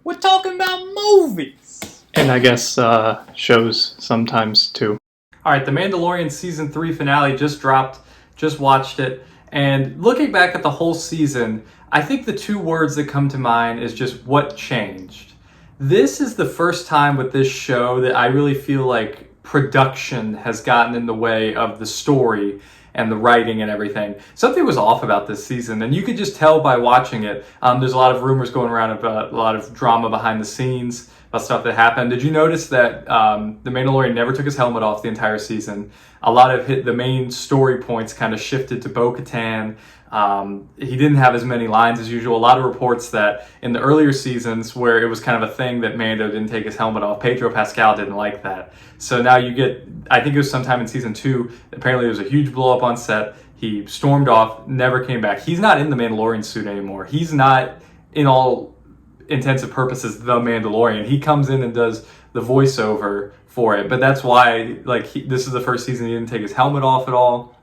We're talking about movies. And I guess shows sometimes too. Alright, The Mandalorian Season 3 finale just dropped. Just watched it. And looking back at the whole season, I think the two words that come to mind is just what changed. This is the first time with this show that I really feel like production has gotten in the way of the story and the writing and everything. Something was off about this season, and you could just tell by watching it. There's a lot of rumors going around about a lot of drama behind the scenes, about stuff that happened. Did you notice that the Mandalorian never took his helmet off the entire season? A lot of the main story points kind of shifted to Bo-Katan. He didn't have as many lines as usual. A lot of reports that in the earlier seasons where it was kind of a thing that Mando didn't take his helmet off, Pedro Pascal didn't like that. So now you get, I think it was sometime in season 2, apparently there was a huge blow up on set. He stormed off, never came back. He's not in the Mandalorian suit anymore. He's not, in all intents and purposes, the Mandalorian. He comes in and does the voiceover for it, but that's why this is the first season he didn't take his helmet off at all.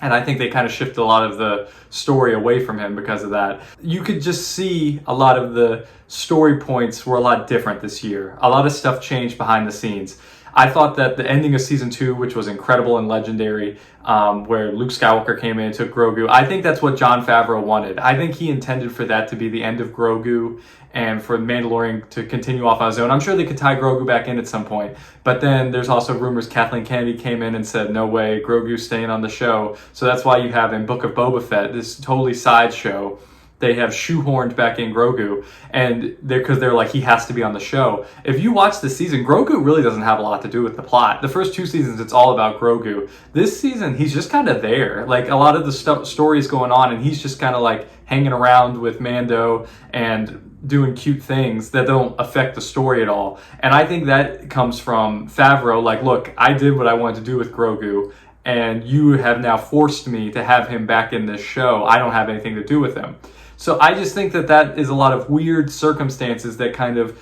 And I think they kind of shifted a lot of the story away from him because of that. You could just see a lot of the story points were a lot different this year. A lot of stuff changed behind the scenes. I thought that the ending of season 2, which was incredible and legendary, where Luke Skywalker came in and took Grogu, I think that's what Jon Favreau wanted. I think he intended for that to be the end of Grogu and for Mandalorian to continue off on his own. I'm sure they could tie Grogu back in at some point, but then there's also rumors Kathleen Kennedy came in and said, no way, Grogu's staying on the show. So that's why you have in Book of Boba Fett, this totally sideshow, they have shoehorned back in Grogu, and because they're like, he has to be on the show. If you watch the season, Grogu really doesn't have a lot to do with the plot. The first 2 seasons, it's all about Grogu. This season, he's just kind of there. Like, a lot of the story is going on, and he's just kind of like hanging around with Mando and doing cute things that don't affect the story at all. And I think that comes from Favreau, like, look, I did what I wanted to do with Grogu, and you have now forced me to have him back in this show. I don't have anything to do with him. So I just think that that is a lot of weird circumstances that kind of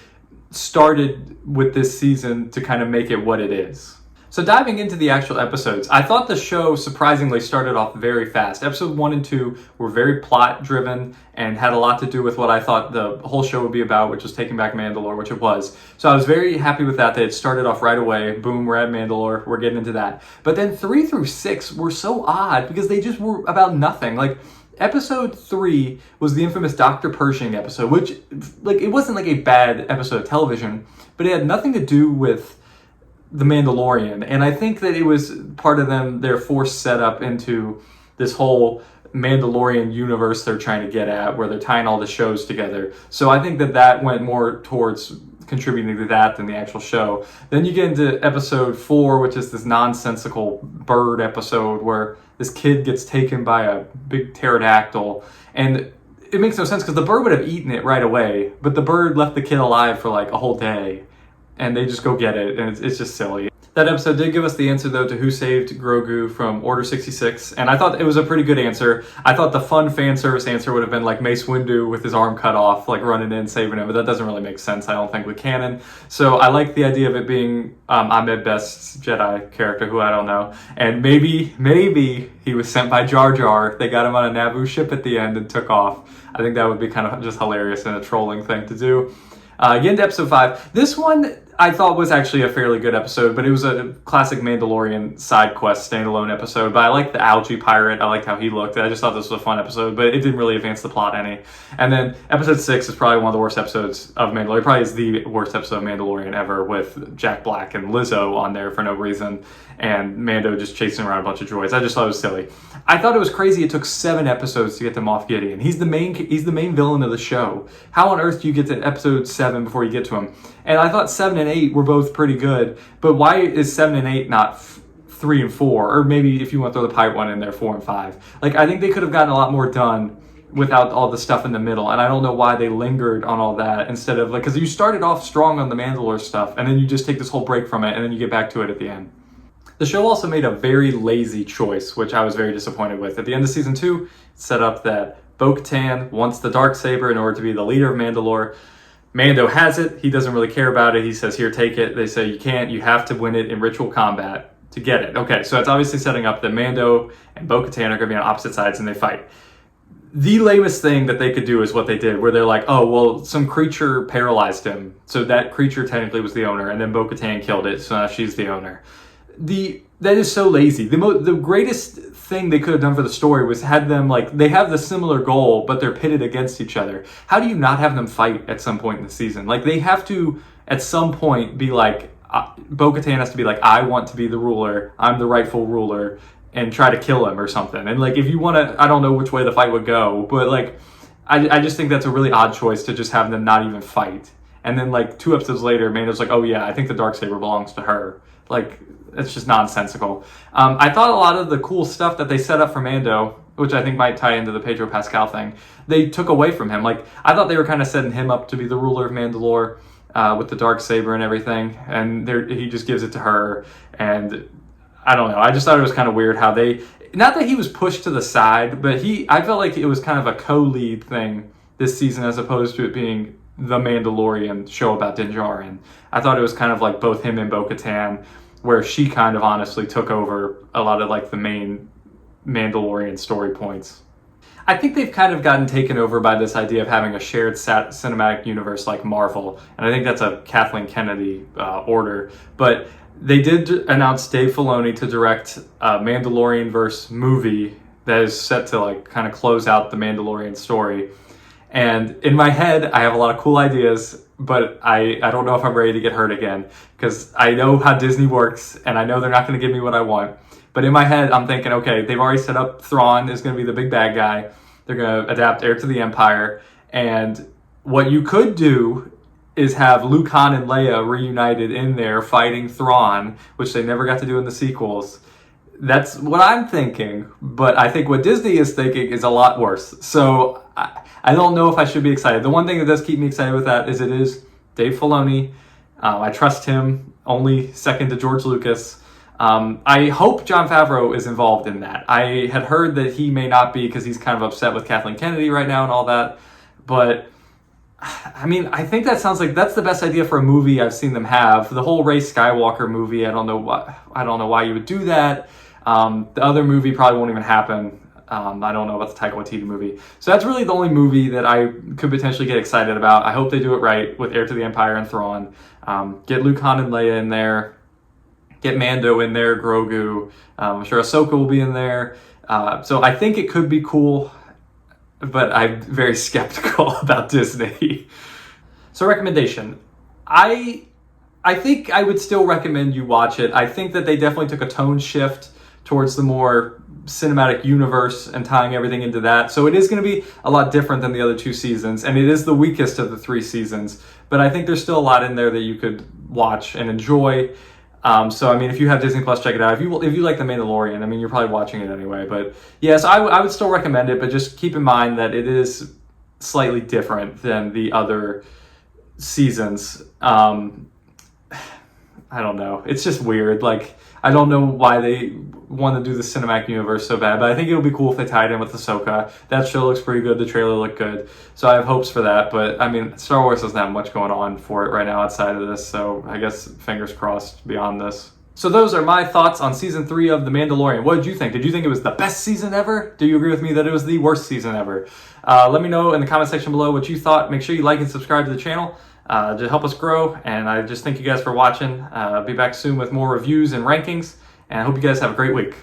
started with this season to kind of make it what it is. So diving into the actual episodes, I thought the show surprisingly started off very fast. Episode 1 and 2 were very plot driven and had a lot to do with what I thought the whole show would be about, which was taking back Mandalore, which it was. So I was very happy with that. They had started off right away. Boom, we're at Mandalore. We're getting into that. But then 3 through 6 were so odd because they just were about nothing. Like, Episode 3 was the infamous Dr. Pershing episode, which, like, it wasn't like a bad episode of television, but it had nothing to do with The Mandalorian. And I think that it was part of their forced setup into this whole Mandalorian universe they're trying to get at, where they're tying all the shows together. So I think that went more towards contributing to that than the actual show. Then you get into episode 4, which is this nonsensical bird episode where this kid gets taken by a big pterodactyl, and it makes no sense because the bird would have eaten it right away, but the bird left the kid alive for like a whole day, and they just go get it, and it's just silly. That episode did give us the answer, though, to who saved Grogu from Order 66, and I thought it was a pretty good answer. I thought the fun fan service answer would have been like Mace Windu with his arm cut off, like running in, saving him, but that doesn't really make sense, I don't think, with canon. So I like the idea of it being Ahmed Best's Jedi character, who I don't know, and maybe he was sent by Jar Jar. They got him on a Naboo ship at the end and took off. I think that would be kind of just hilarious and a trolling thing to do. Get into episode 5. This one I thought was actually a fairly good episode, but it was a classic Mandalorian side quest standalone episode. But I liked the algae pirate. I liked how he looked. I just thought this was a fun episode, but it didn't really advance the plot any. And then episode 6 is probably one of the worst episodes of Mandalorian. It probably is the worst episode of Mandalorian ever, with Jack Black and Lizzo on there for no reason, and Mando just chasing around a bunch of droids. I just thought it was silly. I thought it was crazy it took 7 episodes to get to Moff Gideon. He's the main villain of the show. How on earth do you get to episode 7 before you get to him? And I thought 7 and 8 were both pretty good, but why is 7 and 8 not 3 and 4? Or maybe if you want to throw the pipe one in there, 4 and 5. Like, I think they could have gotten a lot more done without all the stuff in the middle, and I don't know why they lingered on all that instead of, like, because you started off strong on the Mandalore stuff, and then you just take this whole break from it, and then you get back to it at the end. The show also made a very lazy choice, which I was very disappointed with. At the end of season 2, it set up that Bo-Katan wants the Darksaber in order to be the leader of Mandalore. Mando has it. He doesn't really care about it. He says, here, take it. They say, you can't. You have to win it in ritual combat to get it. Okay, so it's obviously setting up that Mando and Bo-Katan are going to be on opposite sides and they fight. the lamest thing that they could do is what they did, where they're like, oh, well, some creature paralyzed him, so that creature technically was the owner, and then Bo-Katan killed it, so now she's the owner. That is so lazy. The greatest thing they could have done for the story was had them, like, they have the similar goal, but they're pitted against each other. How do you not have them fight at some point in the season? Like, they have to, at some point, be like, Bo-Katan has to be like, I want to be the ruler, I'm the rightful ruler, and try to kill him or something. And like, if you want to, I don't know which way the fight would go, but like, I just think that's a really odd choice to just have them not even fight. And then like 2 episodes later, Mando's like, oh yeah, I think the Darksaber belongs to her. Like, it's just nonsensical. I thought a lot of the cool stuff that they set up for Mando, which I think might tie into the Pedro Pascal thing, they took away from him. Like, I thought they were kind of setting him up to be the ruler of Mandalore with the Darksaber and everything. And he just gives it to her. And I don't know. I just thought it was kind of weird how not that he was pushed to the side, but I felt like it was kind of a co-lead thing this season as opposed to it being the Mandalorian show about Din Djarin. I thought it was kind of like both him and Bo-Katan, where she kind of honestly took over a lot of like the main Mandalorian story points. I think they've kind of gotten taken over by this idea of having a shared cinematic universe like Marvel, and I think that's a Kathleen Kennedy order, but they did announce Dave Filoni to direct a Mandalorian-verse movie that is set to like kind of close out the Mandalorian story. And in my head, I have a lot of cool ideas, but I don't know if I'm ready to get hurt again, because I know how Disney works, and I know they're not going to give me what I want. But in my head, I'm thinking, okay, they've already set up Thrawn is going to be the big bad guy. They're going to adapt Heir to the Empire. And what you could do is have Luke, Han, and Leia reunited in there fighting Thrawn, which they never got to do in the sequels. That's what I'm thinking, but I think what Disney is thinking is a lot worse. So I don't know if I should be excited. The one thing that does keep me excited with that is it is Dave Filoni. I trust him, only second to George Lucas. I hope Jon Favreau is involved in that. I had heard that he may not be because he's kind of upset with Kathleen Kennedy right now and all that, but I mean, I think that sounds like that's the best idea for a movie I've seen them have. The whole Rey Skywalker movie, I don't know why you would do that. The other movie probably won't even happen. I don't know about the Taika Waititi movie. So that's really the only movie that I could potentially get excited about. I hope they do it right with Heir to the Empire and Thrawn. Get Luke, Han, and Leia in there. Get Mando in there, Grogu. I'm sure Ahsoka will be in there. So I think it could be cool, but I'm very skeptical about Disney. So recommendation. I think I would still recommend you watch it. I think that they definitely took a tone shift towards the more cinematic universe and tying everything into that. So it is going to be a lot different than the other 2 seasons, and it is the weakest of the 3 seasons. But I think there's still a lot in there that you could watch and enjoy. So, I mean, if you have Disney Plus, check it out. If you like The Mandalorian, I mean, you're probably watching it anyway. But yes, I would still recommend it, but just keep in mind that it is slightly different than the other seasons. I don't know. It's just weird. Like, I don't know why they want to do the cinematic universe so bad, but I think it'll be cool if they tie it in with Ahsoka. That show looks pretty good. The trailer looked good. So I have hopes for that. But, I mean, Star Wars doesn't have much going on for it right now outside of this. So I guess fingers crossed beyond this. So those are my thoughts on Season 3 of The Mandalorian. What did you think? Did you think it was the best season ever? Do you agree with me that it was the worst season ever? Let me know in the comment section below what you thought. Make sure you like and subscribe to the channel to help us grow. And I just thank you guys for watching. I'll be back soon with more reviews and rankings. And I hope you guys have a great week.